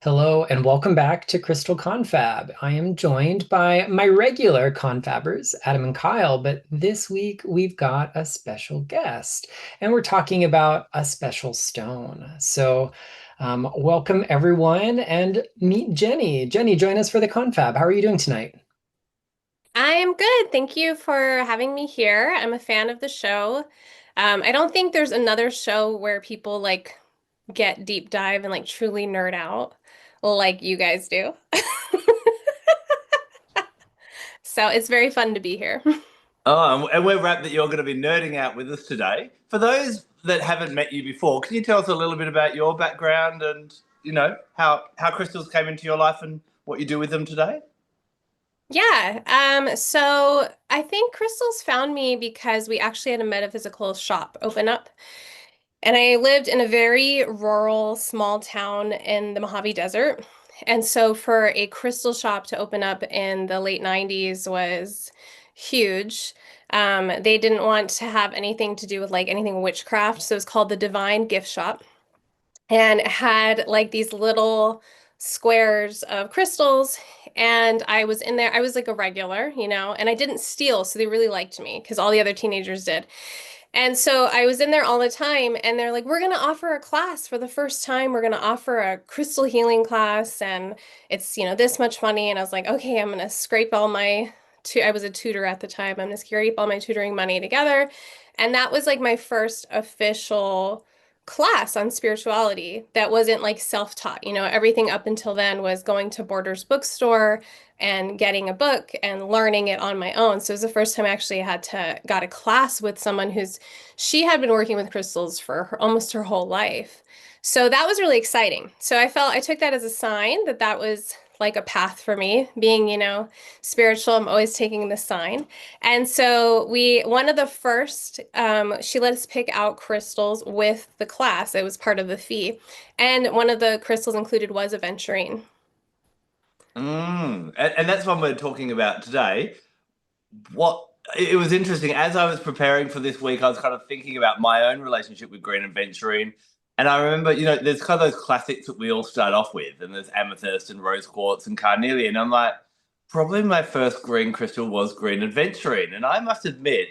Hello and welcome back to Crystal Confab. I am joined by my regular Confabbers, Adam and Kyle, but this week we've got a special guest and we're talking about a special stone. Welcome everyone and meet Jenny. Jenny, join us for the Confab. How are you doing tonight? I am good. Thank you for having me here. I'm a fan of the show. I don't think there's another show where people get deep dive and like truly nerd out like you guys do. So it's very fun to be here. Oh, and we're wrapped that you're going to be nerding out with us today. For those that haven't met you before, can you tell us a little bit about your background and how crystals came into your life and what you do with them today? Yeah, so I think crystals found me because we actually had a metaphysical shop open up. And I lived in a very rural, small town in the Mojave Desert. And so for a crystal shop to open up in the late 90s was huge. They didn't want to have anything to do with like anything witchcraft. So it was called the Divine Gift Shop. And it had like these little squares of crystals. And I was in there. I was like a regular, and I didn't steal. So they really liked me because all the other teenagers did. And so I was in there all the time, and they're like, we're going to offer a class for the first time. We're going to offer a crystal healing class, and it's, this much money. And I was like, okay, I'm going to scrape all my, I was a tutor at the time. I'm going to scrape all my tutoring money together. And that was like my first official class on spirituality that wasn't like self-taught. Everything up until then was going to Borders bookstore and getting a book and learning it on my own. So it was the first time I actually got a class with someone she had been working with crystals for almost her whole life. So that was really exciting. So I took that as a sign that that was like a path for me. Being, spiritual, I'm always taking the sign. And so one of the first, she let us pick out crystals with the class. It was part of the fee. And one of the crystals included was aventurine. And that's what we're talking about today. What it was interesting as I was preparing for this week, I was kind of thinking about my own relationship with Green Aventurine. And I remember, there's kind of those classics that we all start off with, and there's Amethyst and Rose Quartz and Carnelian. I'm like, probably my first green crystal was Green Aventurine. And I must admit,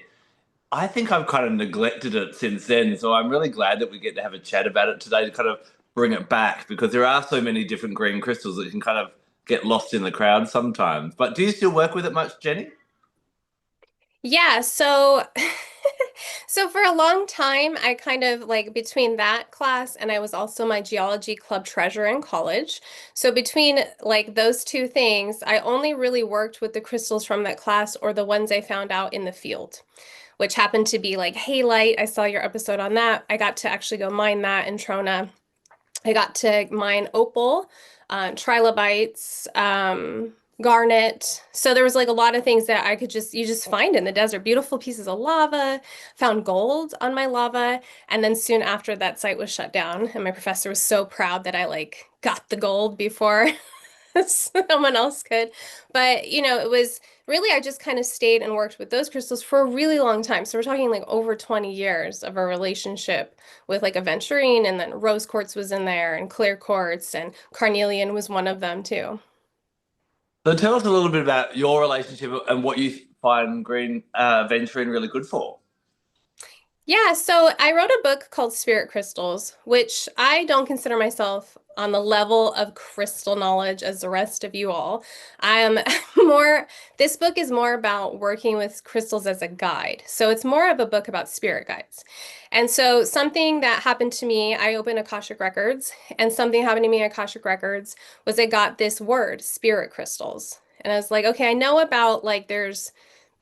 I think I've kind of neglected it since then. So I'm really glad that we get to have a chat about it today to kind of bring it back because there are so many different green crystals that can kind of get lost in the crowd sometimes. But do you still work with it much, Jenny? Yeah, so so for a long time I kind of like between that class and I was also my geology club treasurer in college. So between like those two things, I only really worked with the crystals from that class or the ones I found out in the field, which happened to be like halite. I saw your episode on that. I got to actually go mine that in Trona. I got to mine opal, trilobites, garnet. So there was like a lot of things that you just find in the desert. Beautiful pieces of lava, found gold on my lava. And then soon after that site was shut down. And my professor was so proud that I like got the gold before someone else could. But, it was really, I just kind of stayed and worked with those crystals for a really long time. So we're talking like over 20 years of a relationship with like aventurine, and then rose quartz was in there, and clear quartz, and carnelian was one of them too. So tell us a little bit about your relationship and what you find Green Venturing really good for. Yeah, so I wrote a book called Spirit Crystals, which I don't consider myself on the level of crystal knowledge as the rest of you all. I am more, this book is more about working with crystals as a guide. So it's more of a book about spirit guides. And so something that happened to me, I opened Akashic Records, and something happened to me at Akashic Records was I got this word, spirit crystals. And I was like, okay, I know about like there's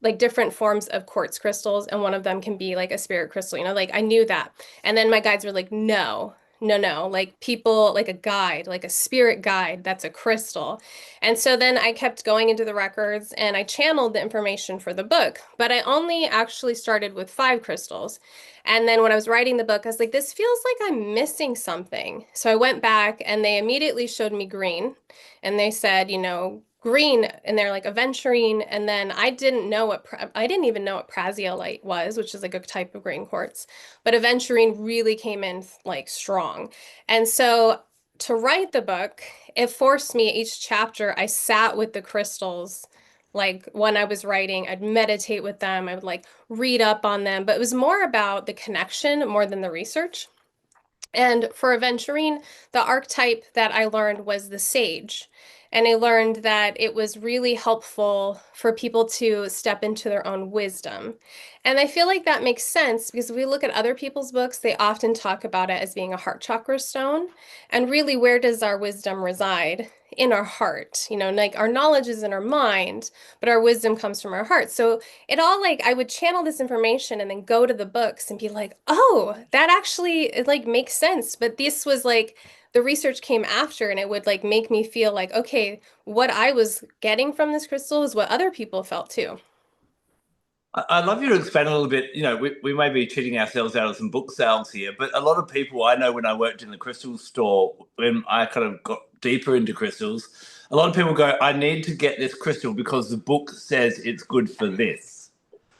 like different forms of quartz crystals, and one of them can be like a spirit crystal, like I knew that. And then my guides were like, no, no, no, like people, like a guide, like a spirit guide, that's a crystal. And so then I kept going into the records and I channeled the information for the book, but I only actually started with 5 crystals. And then when I was writing the book, I was like, this feels like I'm missing something. So I went back and they immediately showed me green, and they said, green, and they're like aventurine. And then I didn't even know what praseolite was, which is like a type of green quartz, but aventurine really came in like strong. And so to write the book, it forced me each chapter, I sat with the crystals. Like when I was writing, I'd meditate with them. I would like read up on them, but it was more about the connection more than the research. And for Aventurine, the archetype that I learned was the sage. And I learned that it was really helpful for people to step into their own wisdom. And I feel like that makes sense because if we look at other people's books, they often talk about it as being a heart chakra stone. And really, where does our wisdom reside? In our heart. You know, like our knowledge is in our mind, but our wisdom comes from our heart. So it all like I would channel this information and then go to the books and be like, oh, that actually it like makes sense. But this was like the research came after and it would like make me feel like, okay, what I was getting from this crystal is what other people felt too. I'd love you to expand a little bit. You know, we may be cheating ourselves out of some book sales here, but a lot of people I know when I worked in the crystal store, when I kind of got deeper into crystals, a lot of people go, I need to get this crystal because the book says it's good for this.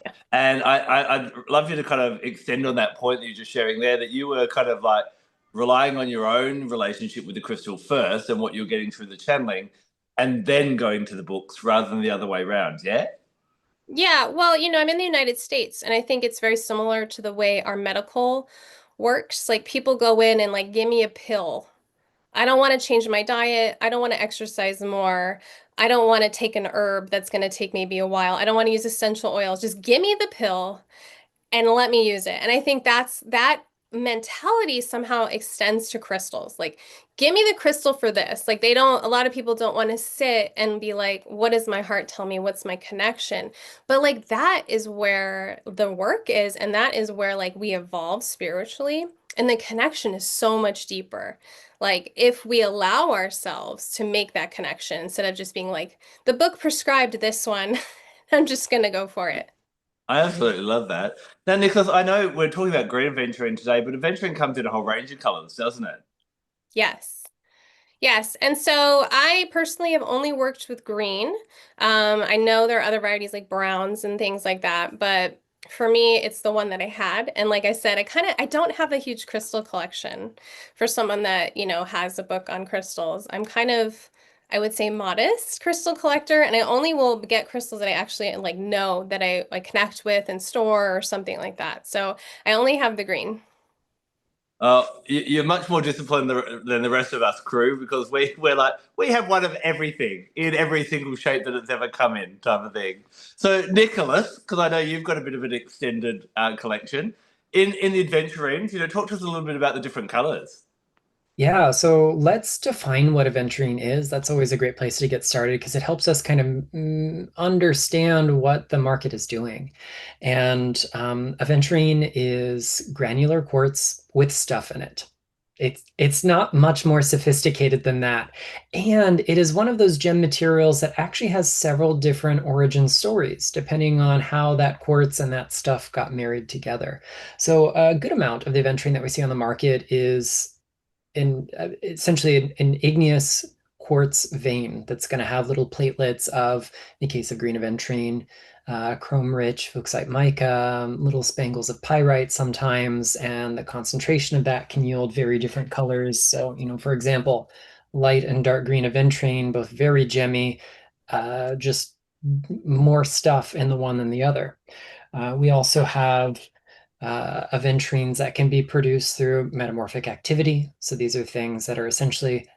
Yeah. And I'd love you to kind of extend on that point that you're just sharing there, that you were kind of like relying on your own relationship with the crystal first and what you're getting through the channeling, and then going to the books rather than the other way around. Yeah. Yeah, well, you know, I'm in the United States, and I think it's very similar to the way our medical works. Like people go in and like, give me a pill. I don't want to change my diet. I don't want to exercise more. I don't want to take an herb that's going to take maybe a while. I don't want to use essential oils. Just give me the pill and let me use it. And I think that mentality somehow extends to crystals. Like, give me the crystal for this. Like, they don't, a lot of people don't want to sit and be like, what does my heart tell me? What's my connection? But like, that is where the work is. And that is where like we evolve spiritually. And the connection is so much deeper. Like, if we allow ourselves to make that connection instead of just being like, the book prescribed this one, I'm just going to go for it. I absolutely love that. Now, Nicholas, I know we're talking about green aventurine today, but aventurine comes in a whole range of colours, doesn't it? Yes. Yes, and so I personally have only worked with green. I know there are other varieties like browns and things like that, but for me, it's the one that I had. And like I said, I don't have a huge crystal collection for someone that, you know, has a book on crystals. I'm kind of, I would say modest crystal collector, and I only will get crystals that I actually like know that I like connect with and store or something like that. So I only have the green. You're much more disciplined than the rest of us crew because we're like we have one of everything in every single shape that it's ever come in, type of thing. So Nicholas, because I know you've got a bit of an extended collection in the adventurines, you know, talk to us a little bit about the different colours. Yeah, so let's define what aventurine is. That's always a great place to get started because it helps us kind of understand what the market is doing. And aventurine is granular quartz with stuff in it. It's not much more sophisticated than that. And it is one of those gem materials that actually has several different origin stories, depending on how that quartz and that stuff got married together. So a good amount of the aventurine that we see on the market is in essentially an igneous quartz vein that's going to have little platelets of, in the case of green aventurine, chrome-rich Fuchsite mica, little spangles of pyrite sometimes, and the concentration of that can yield very different colors. So, you know, for example, light and dark green aventurine, both very gemmy, just more stuff in the one than the other. We also have aventurines that can be produced through metamorphic activity. So these are things that are essentially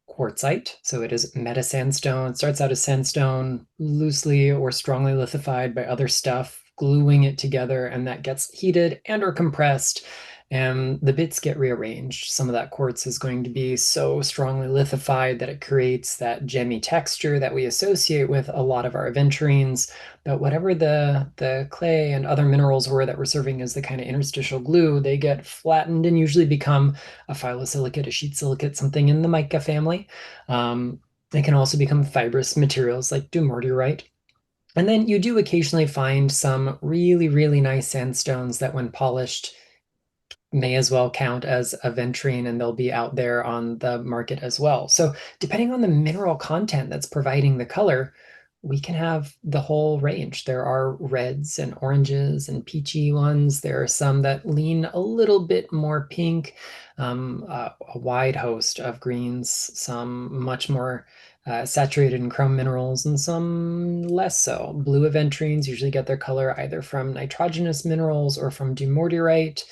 quartzite. So it is metasandstone. It starts out as sandstone, loosely or strongly lithified by other stuff, gluing it together, and that gets heated and or compressed, and the bits get rearranged. Some of that quartz is going to be so strongly lithified that it creates that gemmy texture that we associate with a lot of our aventurines. But whatever the clay and other minerals were that were serving as the kind of interstitial glue, they get flattened and usually become a phyllosilicate, a sheet silicate, something in the mica family. They can also become fibrous materials like dumortierite. And then you do occasionally find some really, really nice sandstones that, when polished, may as well count as aventurine, and they'll be out there on the market as well. So depending on the mineral content that's providing the color, we can have the whole range. There are reds and oranges and peachy ones. There are some that lean a little bit more pink, a wide host of greens, some much more saturated in chrome minerals, and some less so. Blue aventurines usually get their color either from nitrogenous minerals or from dumortierite.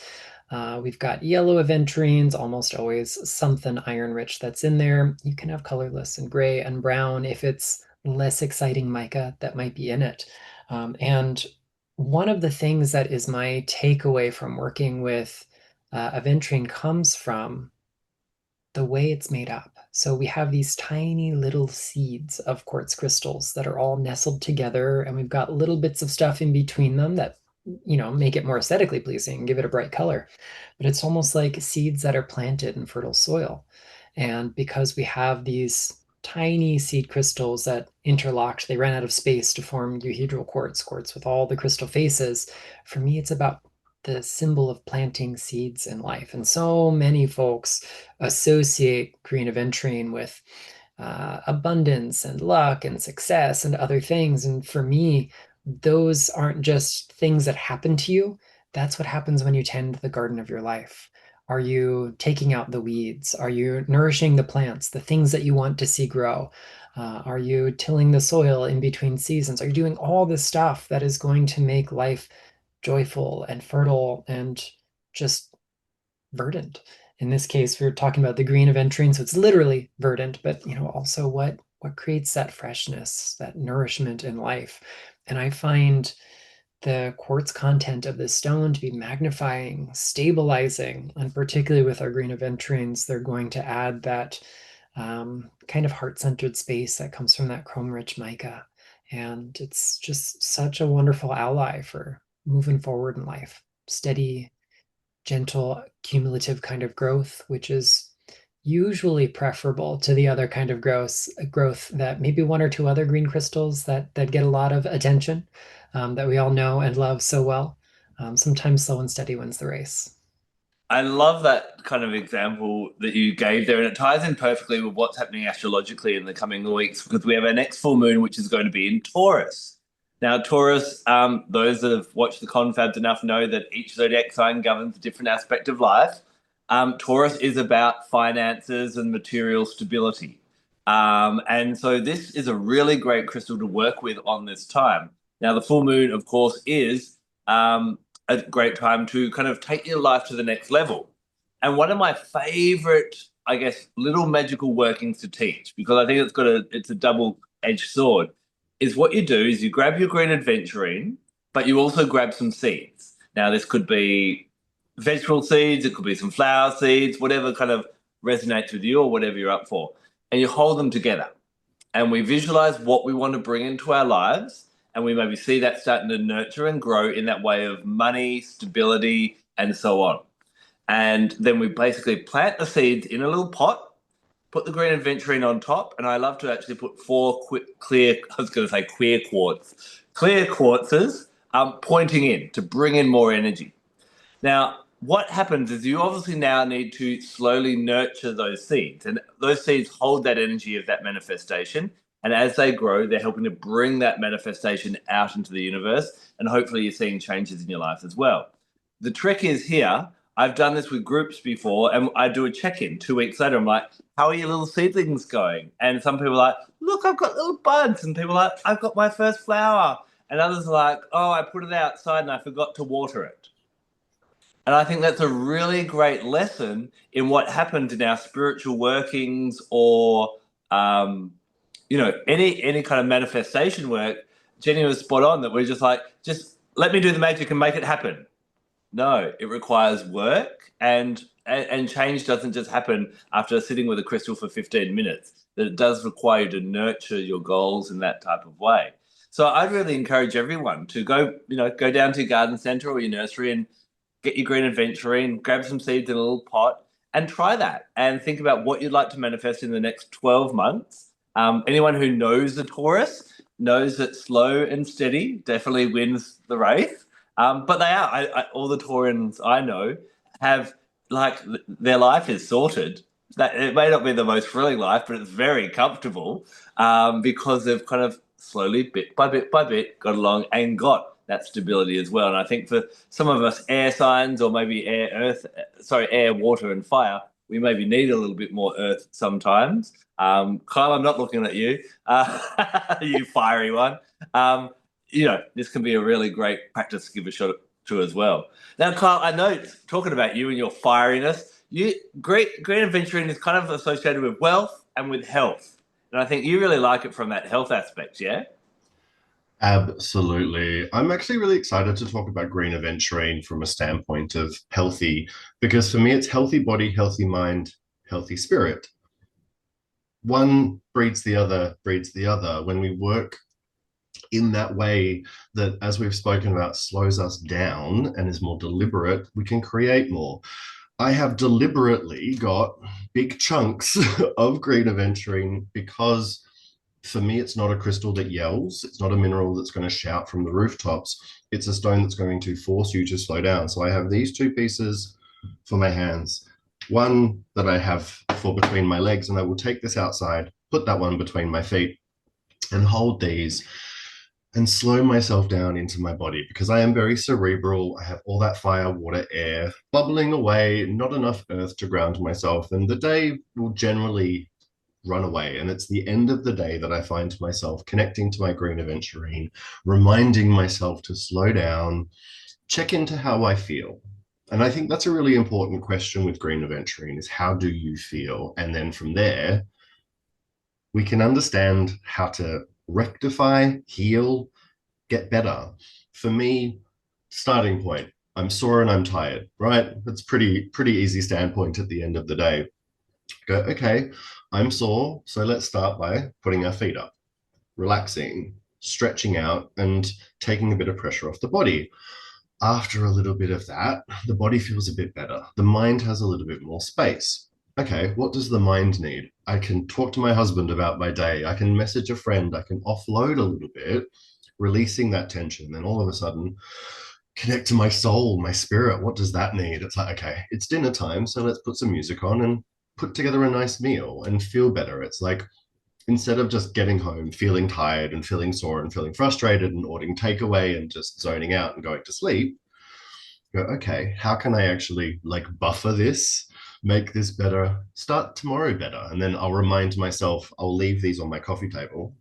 We've got yellow aventurines, almost always something iron rich that's in there. You can have colorless and gray and brown if it's less exciting mica that might be in it. And one of the things that is my takeaway from working with aventurine comes from the way it's made up. So we have these tiny little seeds of quartz crystals that are all nestled together, and we've got little bits of stuff in between them that, make it more aesthetically pleasing, give it a bright color. But it's almost like seeds that are planted in fertile soil. And because we have these tiny seed crystals that interlocked, they ran out of space to form euhedral quartz with all the crystal faces. For me, it's about the symbol of planting seeds in life. And so many folks associate green aventurine with abundance and luck and success and other things. And for me, those aren't just things that happen to you. That's what happens when you tend the garden of your life. Are you taking out the weeds? Are you nourishing the plants, the things that you want to see grow? Are you tilling the soil in between seasons? Are you doing all the stuff that is going to make life joyful and fertile and just verdant? In this case, we're talking about the green aventurine, so it's literally verdant, but also what creates that freshness, that nourishment in life. And I find the quartz content of this stone to be magnifying, stabilizing, and particularly with our green aventurines, they're going to add that kind of heart-centered space that comes from that chrome-rich mica. And it's just such a wonderful ally for moving forward in life. Steady, gentle, cumulative kind of growth, which is usually preferable to the other kind of growth that maybe one or two other green crystals that get a lot of attention, that we all know and love so well. Sometimes slow and steady wins the race. I love that kind of example that you gave there, and it ties in perfectly with what's happening astrologically in the coming weeks because we have our next full moon, which is going to be in Taurus. Now, Taurus, those that have watched the confabs enough know that each zodiac sign governs a different aspect of life. Taurus is about finances and material stability. And so this is a really great crystal to work with on this time. Now, the full moon, of course, is a great time to kind of take your life to the next level. And one of my favorite, I guess, little magical workings to teach, because I think it's a double-edged sword, is what you do is you grab your green aventurine, but you also grab some seeds. Now, this could be vegetable seeds, it could be some flower seeds, whatever kind of resonates with you or whatever you're up for. And you hold them together. And we visualize what we want to bring into our lives. And we maybe see that starting to nurture and grow in that way of money, stability, and so on. And then we basically plant the seeds in a little pot, put the green aventurine on top, and I love to actually put four clear quartzes pointing in to bring in more energy. Now, what happens is you obviously now need to slowly nurture those seeds, and those seeds hold that energy of that manifestation. And as they grow, they're helping to bring that manifestation out into the universe, and hopefully you're seeing changes in your life as well. The trick is here, I've done this with groups before, and I do a check-in 2 weeks later. I'm like, how are your little seedlings going? And some people are like, look, I've got little buds. And people are like, I've got my first flower. And others are like, oh, I put it outside and I forgot to water it. And I think that's a really great lesson in what happened in our spiritual workings or, any kind of manifestation work. Jenny was spot on that we're just like, just let me do the magic and make it happen. No, it requires work, and change doesn't just happen after sitting with a crystal for 15 minutes. That it does require you to nurture your goals in that type of way. So I'd really encourage everyone to go down to your garden centre or your nursery and get your green aventurine, grab some seeds in a little pot, and try that. And think about what you'd like to manifest in the next 12 months. Anyone who knows the Taurus knows that slow and steady definitely wins the race. But they are. All the Taurians I know have, like, their life is sorted. That it may not be the most thrilling life, but it's very comfortable because they've kind of slowly, bit by bit, got along and got that stability as well. And I think for some of us air signs, or maybe air, water, and fire, we maybe need a little bit more earth sometimes. Kyle, I'm not looking at you, you fiery one. This can be a really great practice to give a shot to as well. Now, Kyle, I know, talking about you and your fieriness, Green Aventurine is kind of associated with wealth and with health. And I think you really like it from that health aspect, yeah? Absolutely. I'm actually really excited to talk about Green Aventurine from a standpoint of healthy, because for me, it's healthy body, healthy mind, healthy spirit. One breeds the other, breeds the other. When we work in that way that, as we've spoken about, slows us down and is more deliberate, we can create more. I have deliberately got big chunks of Green Aventurine because for me, it's not a crystal that yells. It's not a mineral that's going to shout from the rooftops. It's a stone that's going to force you to slow down. So I have these two pieces for my hands, one that I have for between my legs, and I will take this outside, put that one between my feet, and hold these and slow myself down into my body, because I am very cerebral. I have all that fire, water, air bubbling away, not enough earth to ground myself, and the day will generally run away. And it's the end of the day that I find myself connecting to my Green Aventurine, reminding myself to slow down, check into how I feel. And I think that's a really important question with Green Aventurine, is how do you feel? And then from there, we can understand how to rectify, heal, get better. For me, starting point, I'm sore and I'm tired, right? That's pretty easy standpoint at the end of the day. Go, okay, I'm sore, so let's start by putting our feet up, relaxing, stretching out, and taking a bit of pressure off the body. After a little bit of that, the body feels a bit better. The mind has a little bit more space. Okay, what does the mind need? I can talk to my husband about my day. I can message a friend. I can offload a little bit, releasing that tension. Then all of a sudden, connect to my soul, my spirit. What does that need? It's like, okay, it's dinner time, so let's put some music on and put together a nice meal and feel better. It's like, instead of just getting home, feeling tired and feeling sore and feeling frustrated and ordering takeaway and just zoning out and going to sleep, go, okay, how can I actually like buffer this, make this better, start tomorrow better? And then I'll remind myself, I'll leave these on my coffee table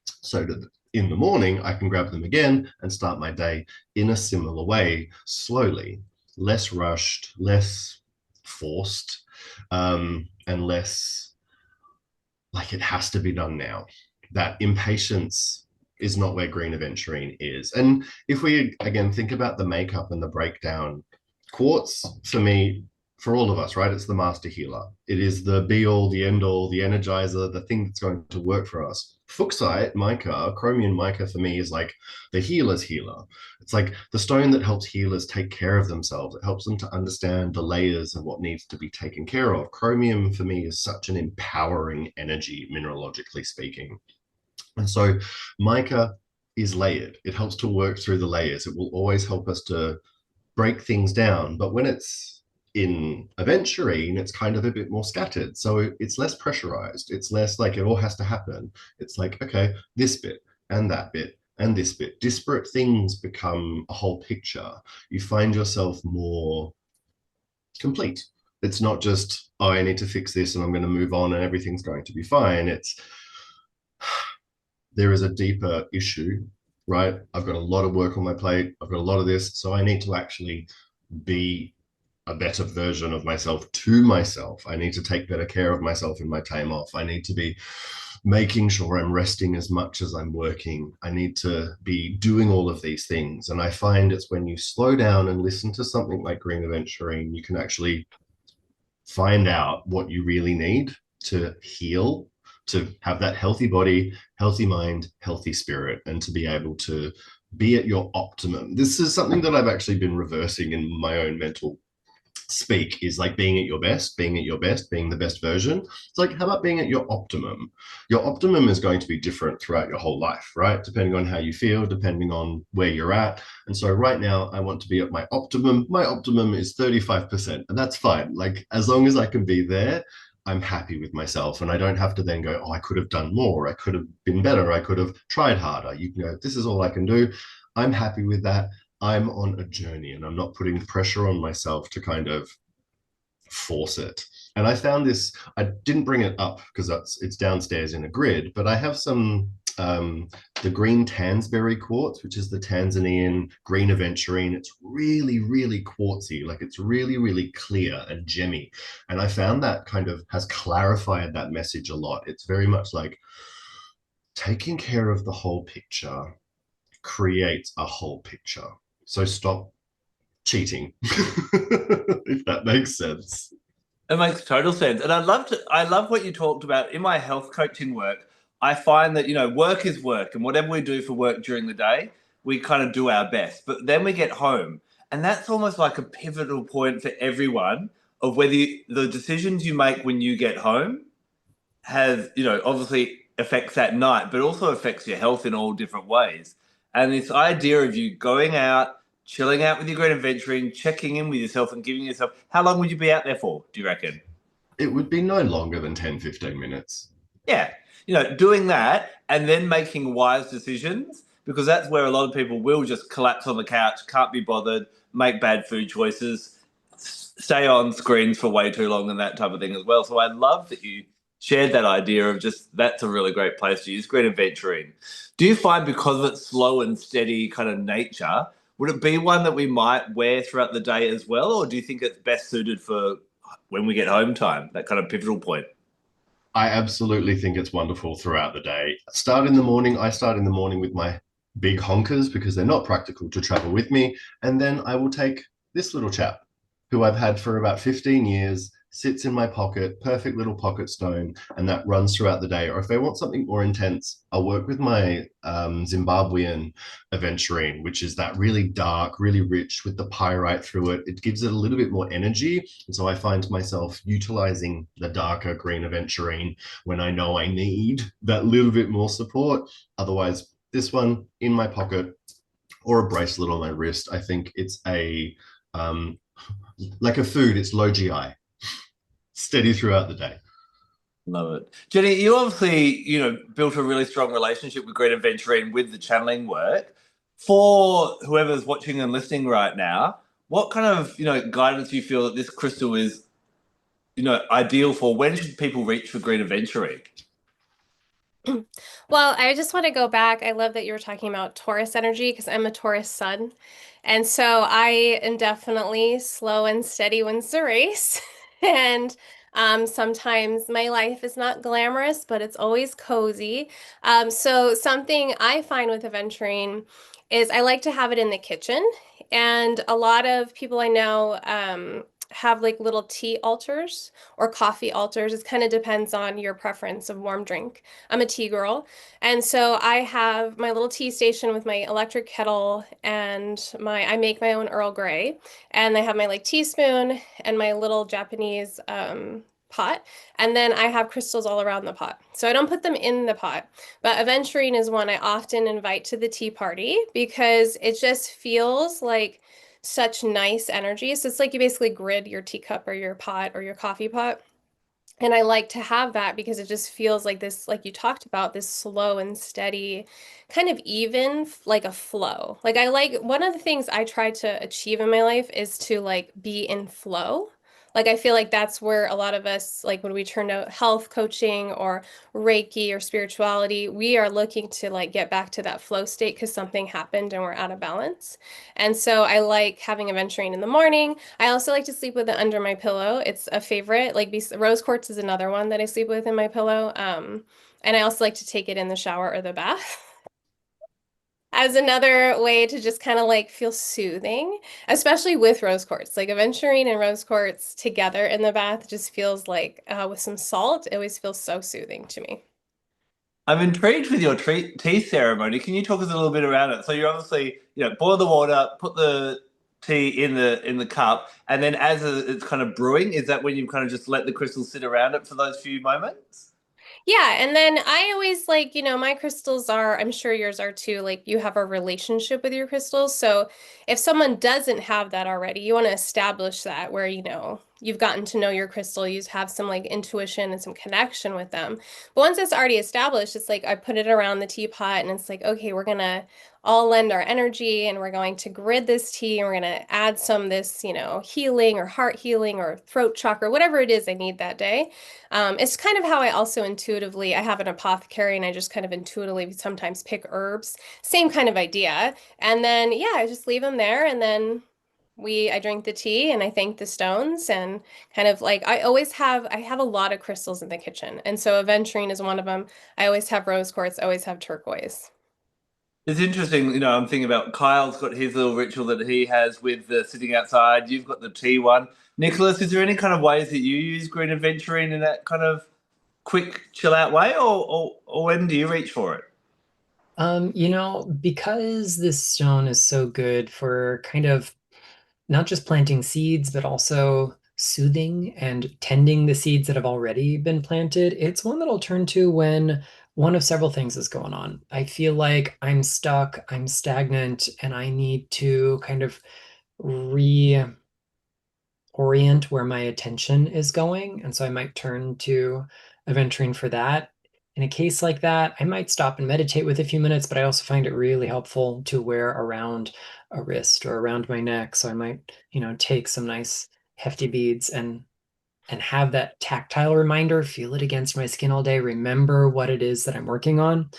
so that in the morning I can grab them again and start my day in a similar way, slowly, less rushed, less forced, and less like it has to be done now. That impatience is not where Green Aventurine is. And if we again think about the makeup and the breakdown, Quartz for me, for all of us, right? It's the master healer. It is the be all, the end all, the energizer, the thing that's going to work for us. Fuchsite Mica, chromium mica for me is like the healer's healer. It's like the stone that helps healers take care of themselves. It helps them to understand the layers of what needs to be taken care of. Chromium for me is such an empowering energy, mineralogically speaking. And so mica is layered. It helps to work through the layers. It will always help us to break things down. But when it's in Aventurine, it's kind of a bit more scattered. So it's less pressurized. It's less like it all has to happen. It's like, okay, this bit and that bit and this bit. Disparate things become a whole picture. You find yourself more complete. It's not just, oh, I need to fix this and I'm going to move on and everything's going to be fine. It's, there is a deeper issue, right? I've got a lot of work on my plate. I've got a lot of this. So I need to actually be a better version of myself to myself. I need to take better care of myself in my time off. I need to be making sure I'm resting as much as I'm working. I need to be doing all of these things. And I find it's when you slow down and listen to something like Green Aventurine, you can actually find out what you really need to heal, to have that healthy body, healthy mind, healthy spirit, and to be able to be at your optimum. This is something that I've actually been reversing in my own mental speak, is like being at your best, being at your best, being the best version. It's like, how about being at your optimum? Your optimum is going to be different throughout your whole life, right? Depending on how you feel, depending on where you're at. And so right now I want to be at my optimum. My optimum is 35%, and that's fine. Like, as long as I can be there, I'm happy with myself, and I don't have to then go, oh, I could have done more, I could have been better, I could have tried harder. You know, this is all I can do. I'm happy with that. I'm on a journey, and I'm not putting pressure on myself to kind of force it. And I found this, I didn't bring it up because it's downstairs in a grid, but I have some the green Tansberry quartz, which is the Tanzanian green aventurine. It's really, really quartzy, like it's really, really clear and gemmy. And I found that kind of has clarified that message a lot. It's very much like taking care of the whole picture creates a whole picture. So stop cheating, if that makes sense. It makes total sense. And I love what you talked about in my health coaching work. I find that, work is work, and whatever we do for work during the day, we kind of do our best. But then we get home, and that's almost like a pivotal point for everyone of whether the decisions you make when you get home has, obviously affects that night, but also affects your health in all different ways. And this idea of you going out, chilling out with your Green Aventuring, checking in with yourself and giving yourself, how long would you be out there for, do you reckon? It would be no longer than 10-15 minutes. Yeah. Doing that and then making wise decisions, because that's where a lot of people will just collapse on the couch, can't be bothered, make bad food choices, stay on screens for way too long and that type of thing as well. So I love that you shared that idea of just that's a really great place to use Green Aventuring. Do you find because of its slow and steady kind of nature, would it be one that we might wear throughout the day as well? Or do you think it's best suited for when we get home time, that kind of pivotal point? I absolutely think it's wonderful throughout the day. Start in the morning. I start in the morning with my big honkers because they're not practical to travel with me. And then I will take this little chap who I've had for about 15 years, sits in my pocket, perfect little pocket stone, and that runs throughout the day. Or if I want something more intense, I'll work with my Zimbabwean aventurine, which is that really dark, really rich with the pyrite through it. It gives it a little bit more energy. And so I find myself utilizing the darker green aventurine when I know I need that little bit more support. Otherwise, this one in my pocket or a bracelet on my wrist, I think it's like a food, it's low GI, steady throughout the day. Love it. Jenny, you obviously, built a really strong relationship with Green Aventuring with the channeling work. For whoever's watching and listening right now, what kind of, guidance do you feel that this crystal is, ideal for? When should people reach for Green Aventuring? Well, I just want to go back. I love that you were talking about Taurus energy because I'm a Taurus sun. And so I am definitely slow and steady wins the race. And sometimes my life is not glamorous, but it's always cozy. So something I find with aventuring is I like to have it in the kitchen. And a lot of people I know have like little tea altars or coffee altars. It kind of depends on your preference of warm drink. I'm a tea girl. And so I have my little tea station with my electric kettle and I make my own Earl Grey. And I have my like teaspoon and my little Japanese pot. And then I have crystals all around the pot. So I don't put them in the pot. But aventurine is one I often invite to the tea party because it just feels like such nice energy. So it's like you basically grid your teacup or your pot or your coffee pot. And I like to have that because it just feels like this, like you talked about, this slow and steady, kind of even, like a flow. Like I like, one of the things I try to achieve in my life is to like be in flow. Like I feel like that's where a lot of us, like when we turn to health coaching or Reiki or spirituality, we are looking to like get back to that flow state because something happened and we're out of balance. And so I like having aventurine in the morning. I also like to sleep with it under my pillow. It's a favorite. Like rose quartz is another one that I sleep with in my pillow. And I also like to take it in the shower or the bath as another way to just kind of like feel soothing, especially with rose quartz. Like aventurine and rose quartz together in the bath just feels like with some salt, it always feels so soothing to me. I'm intrigued with your tea ceremony. Can you talk us a little bit around it? So you obviously, boil the water, put the tea in the cup, and then as it's kind of brewing, is that when you kind of just let the crystals sit around it for those few moments? Yeah, and then I always like, my crystals are, I'm sure yours are too, like you have a relationship with your crystals. So if someone doesn't have that already, you want to establish that where, you've gotten to know your crystal, you have some like intuition and some connection with them. But once it's already established, it's like I put it around the teapot and it's like, okay, we're gonna all lend our energy and we're going to grid this tea and we're gonna add some this, healing or heart healing or throat chakra, whatever it is I need that day. It's kind of how I also intuitively, I have an apothecary and I just kind of intuitively sometimes pick herbs. Same kind of idea. And then, yeah, I just leave them there and then I drink the tea and I thank the stones and kind of like I have a lot of crystals in the kitchen. And so aventurine is one of them. I always have rose quartz, always have turquoise. It's interesting, I'm thinking about Kyle's got his little ritual that he has with the sitting outside. You've got the tea one. Nicholas, is there any kind of ways that you use Green Aventurine in that kind of quick chill out way, or when do you reach for it? Because this stone is so good for kind of not just planting seeds, but also soothing and tending the seeds that have already been planted, it's one that I'll turn to when one of several things is going on. I feel like I'm stuck, I'm stagnant, and I need to kind of reorient where my attention is going. And so I might turn to aventurine for that. In a case like that, I might stop and meditate with a few minutes, but I also find it really helpful to wear around a wrist or around my neck. So I might, take some nice hefty beads and have that tactile reminder, feel it against my skin all day, remember what it is that I'm working on.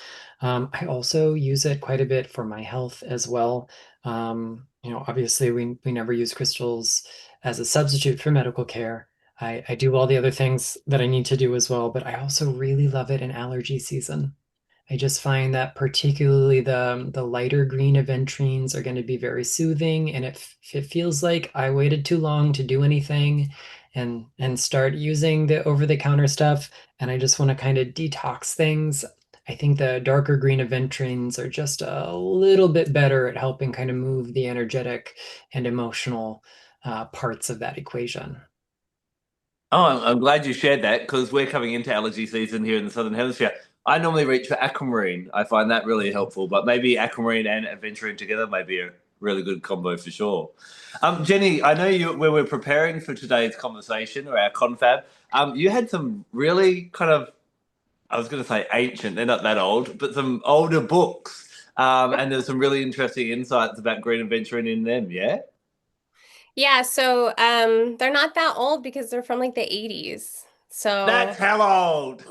I also use it quite a bit for my health as well. Obviously we never use crystals as a substitute for medical care. I do all the other things that I need to do as well, but I also really love it in allergy season. I just find that particularly the lighter green aventurines are going to be very soothing, and if it feels like I waited too long to do anything and start using the over-the-counter stuff, and I just want to kind of detox things, I think the darker green aventurines are just a little bit better at helping kind of move the energetic and emotional parts of that equation. Oh, I'm glad you shared that because we're coming into allergy season here in the Southern Hemisphere. I normally reach for aquamarine. I find that really helpful, but maybe aquamarine and aventurine together may be a really good combo for sure. Jenny, I know you when we're preparing for today's conversation or our confab, you had some really kind of, I was going to say ancient, they're not that old, but some older books. And there's some really interesting insights about green aventurine in them, yeah? Yeah, so they're not that old because they're from like the 80s. That's So, hell old.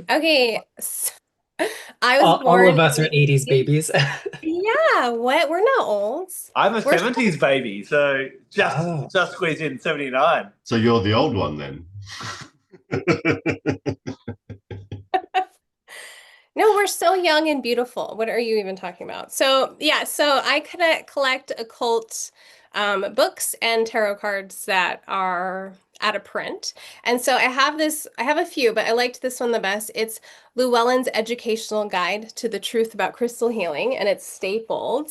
okay, so I was All born of us in are the 80s 80s. babies. Yeah, what? We're not old. I'm a We're 70s baby, so just Oh. just squeezed in 79. So you're the old one then. No, we're still young and beautiful. What are you even talking about? So, yeah, so I could collect occult books and tarot cards that are out of print. And so I have a few, but I liked this one the best. It's Llewellyn's Educational Guide to the Truth About Crystal Healing, and it's stapled,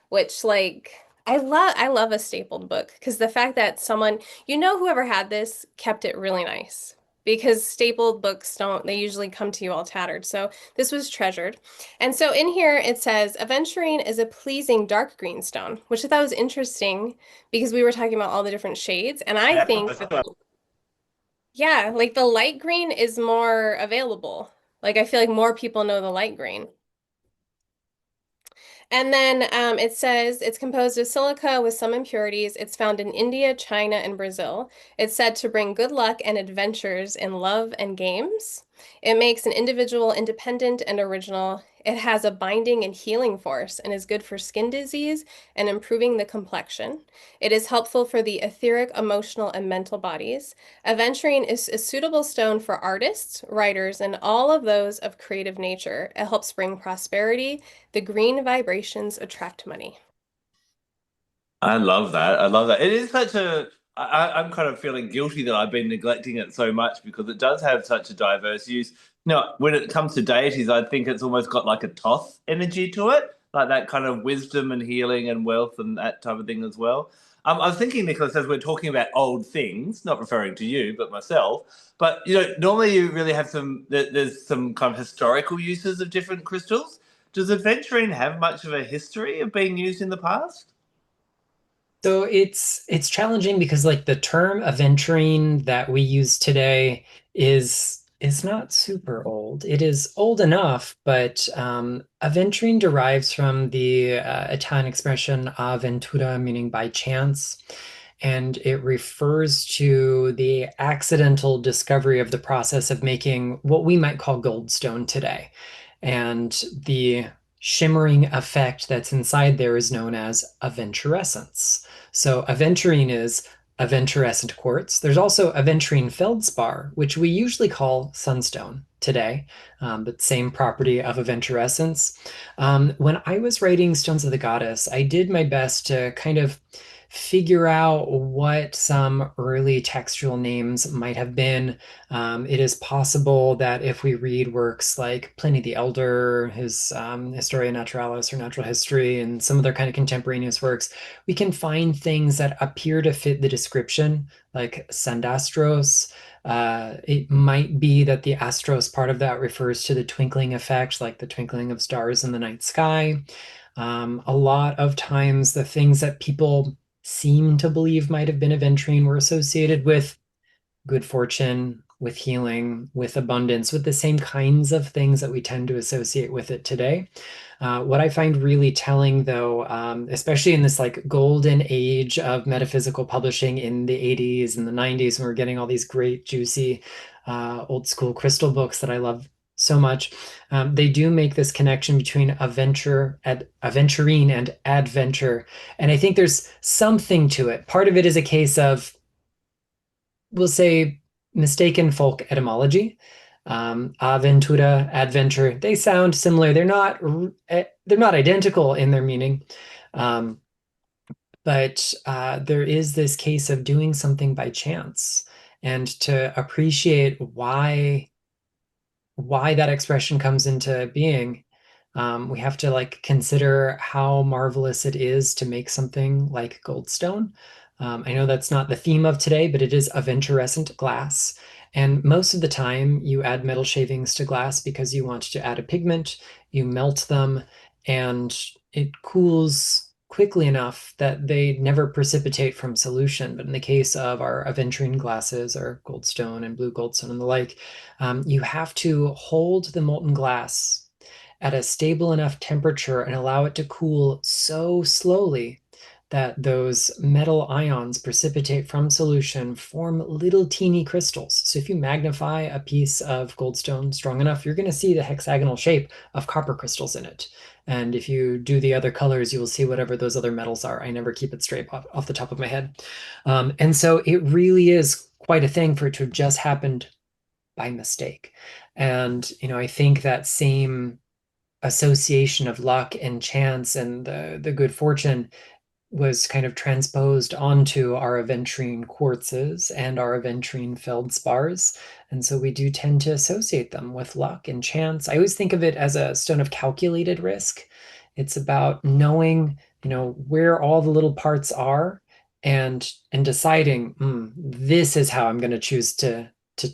which like I love a stapled book because the fact that someone, whoever had this kept it really nice because stapled books they usually come to you all tattered. So this was treasured. And so in here it says, aventurine is a pleasing dark green stone, which I thought was interesting because we were talking about all the different shades. And I think that, yeah, like the light green is more available. Like I feel like more people know the light green. And then it says it's composed of silica with some impurities. It's found in India, China, and Brazil. It's said to bring good luck and adventures in love and games. It makes an individual independent and original. It has a binding and healing force and is good for skin disease and improving the complexion. It is helpful for the etheric, emotional, and mental bodies. Aventurine is a suitable stone for artists, writers, and all of those of creative nature. It helps bring prosperity. The green vibrations attract money. I love that. I love that. It is such a. I'm kind of feeling guilty that I've been neglecting it so much because it does have such a diverse use. When it comes to deities, I think it's almost got like a Toth energy to it, like that kind of wisdom and healing and wealth and that type of thing as well. I was thinking, Nicholas, as we're talking about old things, not referring to you, but myself, but normally you really have there's some kind of historical uses of different crystals. Does aventurine have much of a history of being used in the past? So it's challenging because like the term aventurine that we use today is not super old. It is old enough, but aventurine derives from the Italian expression avventura, meaning by chance, and it refers to the accidental discovery of the process of making what we might call goldstone today. And the shimmering effect that's inside there is known as aventurescence. So aventurine is aventurescent quartz. There's also aventurine feldspar, which we usually call sunstone today, but same property of aventurescence. When I was writing Stones of the Goddess, I did my best to kind of figure out what some early textual names might have been. It is possible that if we read works like Pliny the Elder, his Historia Naturalis or Natural History, and some other kind of contemporaneous works, we can find things that appear to fit the description, like Sandastros. It might be that the astros part of that refers to the twinkling effect, like the twinkling of stars in the night sky. A lot of times, the things that people seem to believe might have been aventurine were associated with good fortune, with healing, with abundance, with the same kinds of things that we tend to associate with it today. What I find really telling, though, especially in this like golden age of metaphysical publishing in the 80s and the 90s, when we're getting all these great, juicy, old school crystal books that I love so much, they do make this connection between aventurine and adventure. And I think there's something to it. Part of it is a case of, we'll say, mistaken folk etymology. Aventura, adventure, they sound similar. They're not identical in their meaning. Um, but there is this case of doing something by chance, and to appreciate why that expression comes into being, we have to like consider how marvelous it is to make something like goldstone. I know that's not the theme of today, but it is aventurescent glass. And most of the time, you add metal shavings to glass because you want to add a pigment, you melt them, and it cools quickly enough that they never precipitate from solution. But in the case of our aventurine glasses, or goldstone and blue goldstone and the like, you have to hold the molten glass at a stable enough temperature and allow it to cool so slowly that those metal ions precipitate from solution, form little teeny crystals. So if you magnify a piece of goldstone strong enough, you're going to see the hexagonal shape of copper crystals in it. And if you do the other colors, you will see whatever those other metals are. I never keep it straight off the top of my head. And so it really is quite a thing for it to have just happened by mistake. And, I think that same association of luck and chance and the good fortune was kind of transposed onto our aventurine quartzes and our aventurine feldspars. And so we do tend to associate them with luck and chance. I always think of it as a stone of calculated risk. It's about knowing, where all the little parts are, and deciding, this is how I'm going to choose to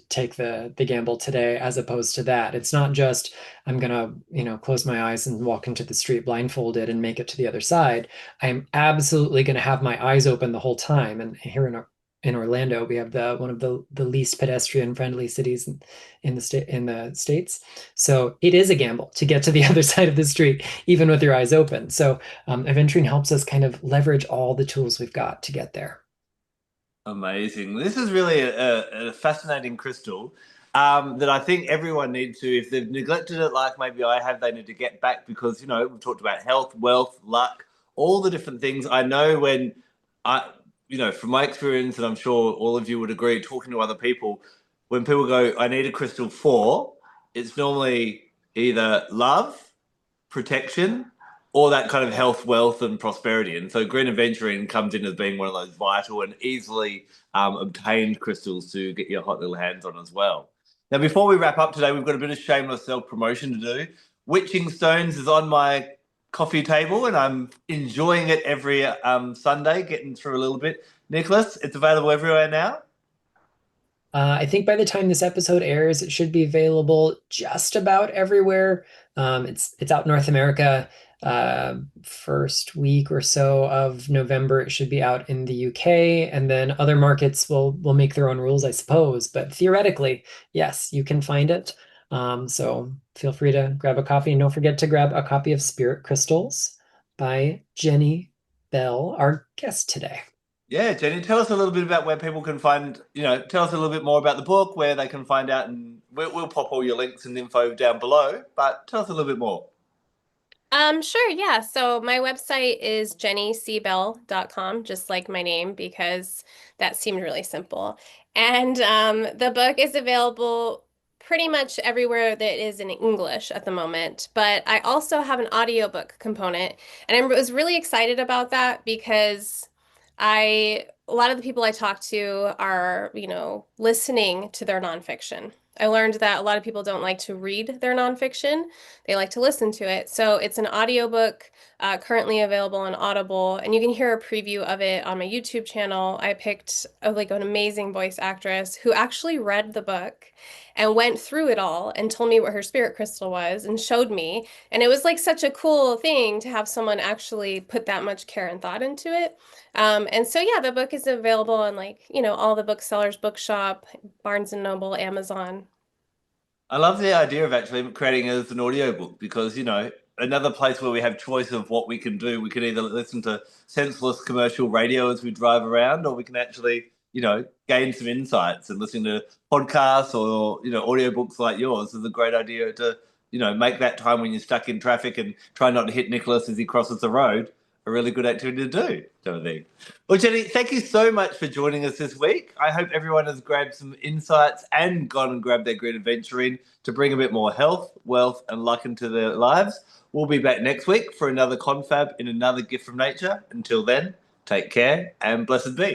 take the gamble today, as opposed to that. It's not just I'm gonna, close my eyes and walk into the street blindfolded and make it to the other side. I'm absolutely gonna have my eyes open the whole time. And here in Orlando, we have one of the least pedestrian friendly cities in the States. So it is a gamble to get to the other side of the street, even with your eyes open. So aventurine helps us kind of leverage all the tools we've got to get there. Amazing. This is really a fascinating crystal that I think everyone needs to, if they've neglected it like maybe I have, they need to get back because, we've talked about health, wealth, luck, all the different things. I know when from my experience, and I'm sure all of you would agree, talking to other people, when people go, I need a crystal for, it's normally either love, protection, or that kind of health, wealth, and prosperity. And so Green Aventurine comes in as being one of those vital and easily obtained crystals to get your hot little hands on as well. Now, before we wrap up today, we've got a bit of shameless self-promotion to do. Witching Stones is on my coffee table, and I'm enjoying it every Sunday, getting through a little bit. Nicholas, it's available everywhere now? I think by the time this episode airs, it should be available just about everywhere. It's out in North America. First week or so of November, it should be out in the UK, and then other markets will make their own rules, I suppose. But theoretically, yes, you can find it. So feel free to grab a copy, and don't forget to grab a copy of Spirit Crystals by Jenny Bell, our guest today. Yeah, Jenny, tell us a little bit about where people can find, tell us a little bit more about the book, where they can find out, and we'll pop all your links and info down below, but tell us a little bit more. Sure, yeah. So my website is jennycbell.com, just like my name, because that seemed really simple. And the book is available pretty much everywhere that is in English at the moment. But I also have an audiobook component, and I was really excited about that because a lot of the people I talk to are, listening to their nonfiction. I learned that a lot of people don't like to read their nonfiction. They like to listen to it. So it's an audiobook currently available on Audible, and you can hear a preview of it on my YouTube channel. I picked like an amazing voice actress who actually read the book and went through it all and told me what her spirit crystal was and showed me. And it was like such a cool thing to have someone actually put that much care and thought into it. And so yeah, the book is available on all the booksellers, Bookshop, Barnes and Noble, Amazon. I love the idea of actually creating it as an audiobook because, another place where we have choice of what we can do, we can either listen to senseless commercial radio as we drive around, or we can actually, gain some insights, and listening to podcasts or, audiobooks like yours is a great idea to, make that time when you're stuck in traffic and try not to hit Nicholas as he crosses the road a really good activity to do, don't I think? Well, Jenny, thank you so much for joining us this week. I hope everyone has grabbed some insights and gone and grabbed their Green Aventurine to bring a bit more health, wealth, and luck into their lives. We'll be back next week for another confab in another gift from nature. Until then, take care and blessed be.